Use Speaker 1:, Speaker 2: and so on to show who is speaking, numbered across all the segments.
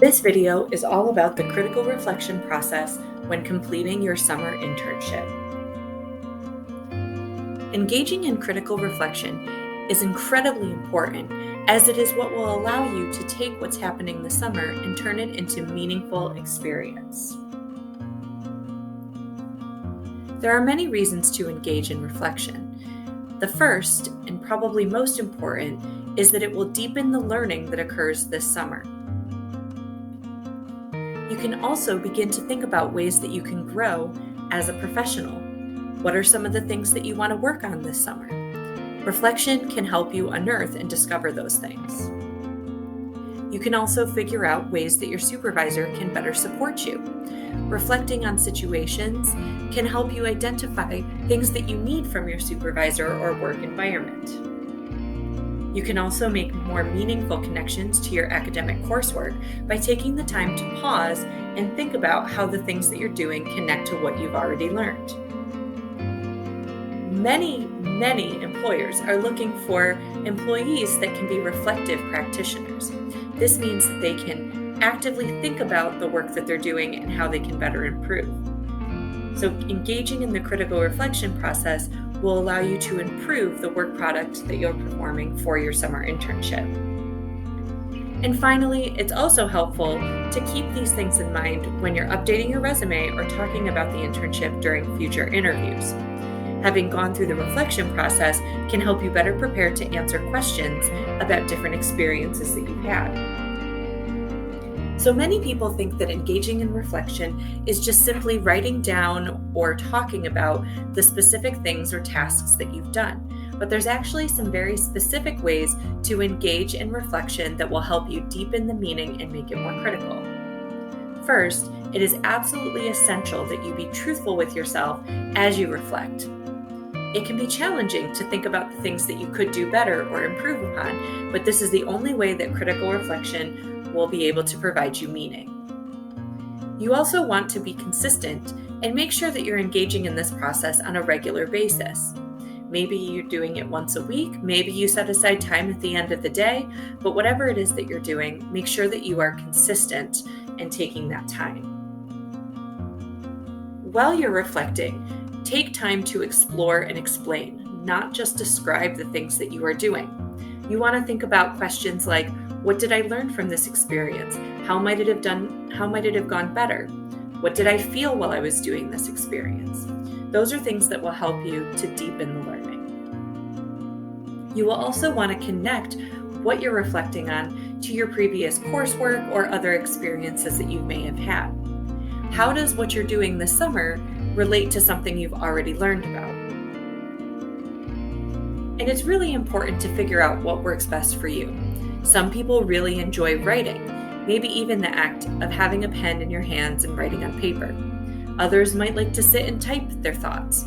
Speaker 1: This video is all about the critical reflection process when completing your summer internship. Engaging in critical reflection is incredibly important, as it is what will allow you to take what's happening this summer and turn it into meaningful experience. There are many reasons to engage in reflection. The first, and probably most important, is that it will deepen the learning that occurs this summer. You can also begin to think about ways that you can grow as a professional. What are some of the things that you want to work on this summer? Reflection can help you unearth and discover those things. You can also figure out ways that your supervisor can better support you. Reflecting on situations can help you identify things that you need from your supervisor or work environment. You can also make more meaningful connections to your academic coursework by taking the time to pause and think about how the things that you're doing connect to what you've already learned. Many employers are looking for employees that can be reflective practitioners. This means that they can actively think about the work that they're doing and how they can better improve. So engaging in the critical reflection process will allow you to improve the work product that you're performing for your summer internship. And finally, it's also helpful to keep these things in mind when you're updating your resume or talking about the internship during future interviews. Having gone through the reflection process can help you better prepare to answer questions about different experiences that you've had. So many people think that engaging in reflection is just simply writing down or talking about the specific things or tasks that you've done. But there's actually some very specific ways to engage in reflection that will help you deepen the meaning and make it more critical. First, it is absolutely essential that you be truthful with yourself as you reflect. It can be challenging to think about the things that you could do better or improve upon, but this is the only way that critical reflection will be able to provide you meaning. You also want to be consistent and make sure that you're engaging in this process on a regular basis. Maybe you're doing it once a week, maybe you set aside time at the end of the day, but whatever it is that you're doing, make sure that you are consistent in taking that time. While you're reflecting, take time to explore and explain, not just describe the things that you are doing. You want to think about questions like, what did I learn from this experience? How might it have gone better? What did I feel while I was doing this experience? Those are things that will help you to deepen the learning. You will also want to connect what you're reflecting on to your previous coursework or other experiences that you may have had. How does what you're doing this summer relate to something you've already learned about? And it's really important to figure out what works best for you. Some people really enjoy writing, maybe even the act of having a pen in your hands and writing on paper. Others might like to sit and type their thoughts.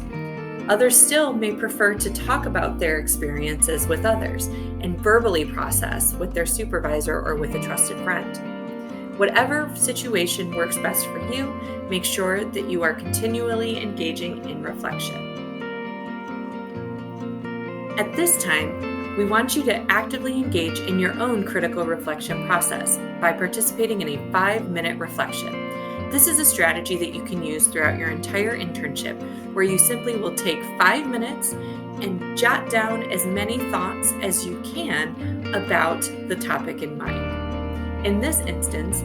Speaker 1: Others still may prefer to talk about their experiences with others and verbally process with their supervisor or with a trusted friend. Whatever situation works best for you, make sure that you are continually engaging in reflection. At this time, we want you to actively engage in your own critical reflection process by participating in a 5-minute reflection. This is a strategy that you can use throughout your entire internship, where you simply will take 5 minutes and jot down as many thoughts as you can about the topic in mind. In this instance,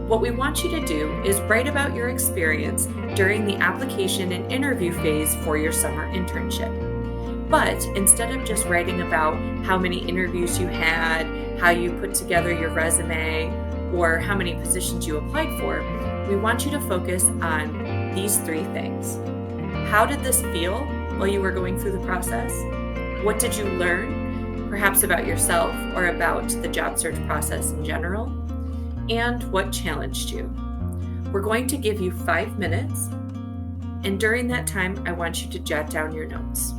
Speaker 1: what we want you to do is write about your experience during the application and interview phase for your summer internship. But instead of just writing about how many interviews you had, how you put together your resume, or how many positions you applied for, we want you to focus on these 3 things. How did this feel while you were going through the process? What did you learn, perhaps about yourself or about the job search process in general? And what challenged you? We're going to give you 5 minutes, and during that time, I want you to jot down your notes.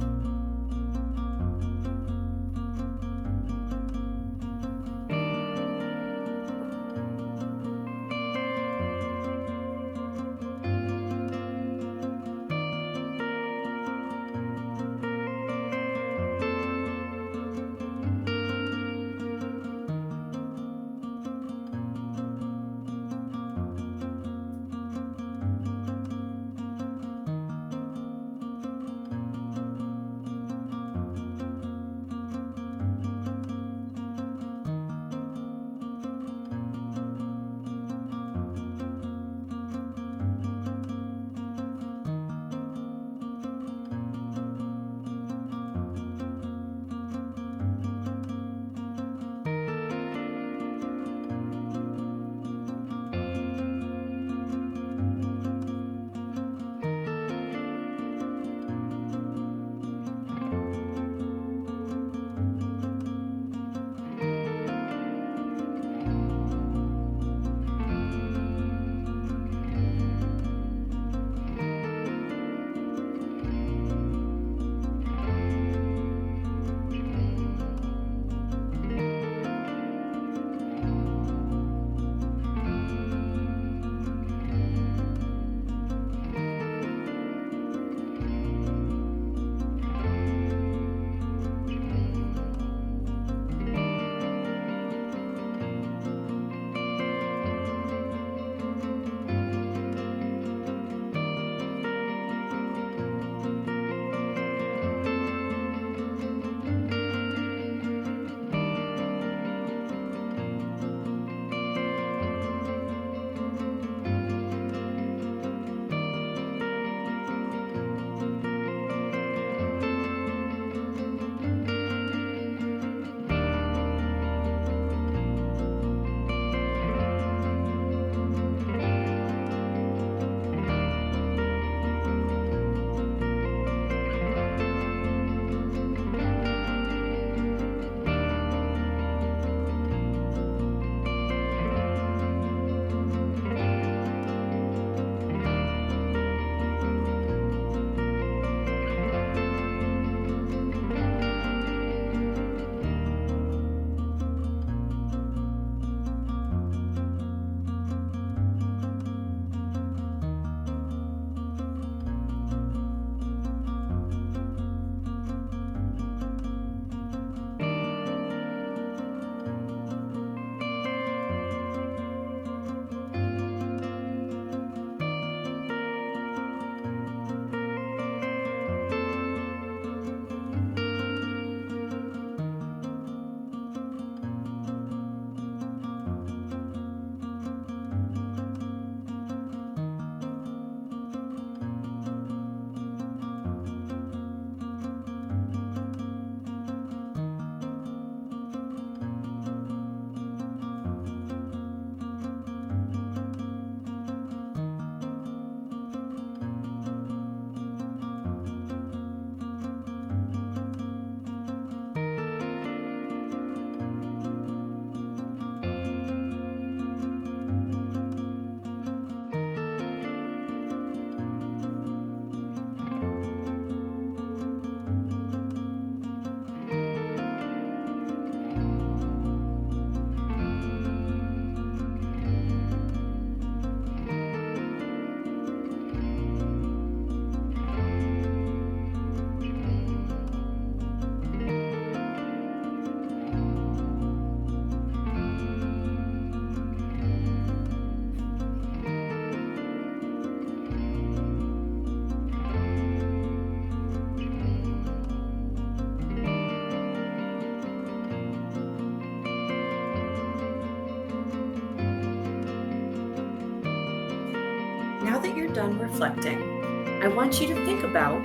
Speaker 1: Now that you're done reflecting, I want you to think about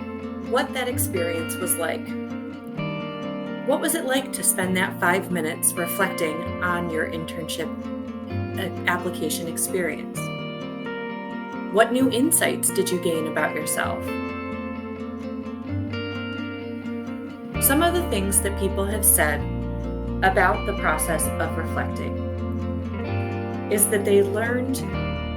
Speaker 1: what that experience was like. What was it like to spend that 5 minutes reflecting on your internship application experience? What new insights did you gain about yourself? Some of the things that people have said about the process of reflecting is that they learned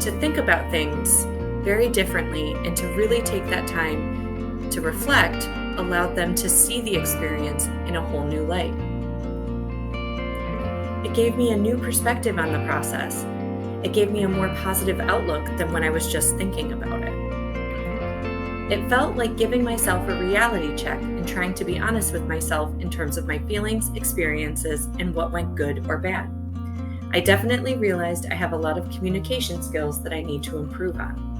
Speaker 1: to think about things very differently, and to really take that time to reflect allowed them to see the experience in a whole new light. It gave me a new perspective on the process. It gave me a more positive outlook than when I was just thinking about it. It felt like giving myself a reality check and trying to be honest with myself in terms of my feelings, experiences, and what went good or bad. I definitely realized I have a lot of communication skills that I need to improve on.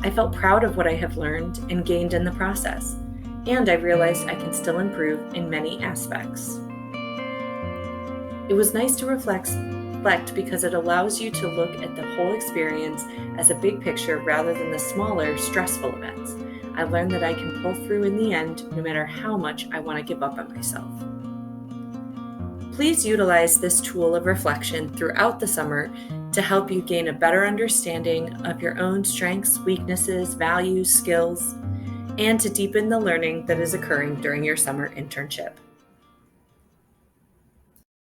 Speaker 1: I felt proud of what I have learned and gained in the process, and I realized I can still improve in many aspects. It was nice to reflect because it allows you to look at the whole experience as a big picture rather than the smaller, stressful events. I learned that I can pull through in the end no matter how much I want to give up on myself. Please utilize this tool of reflection throughout the summer to help you gain a better understanding of your own strengths, weaknesses, values, skills, and to deepen the learning that is occurring during your summer internship.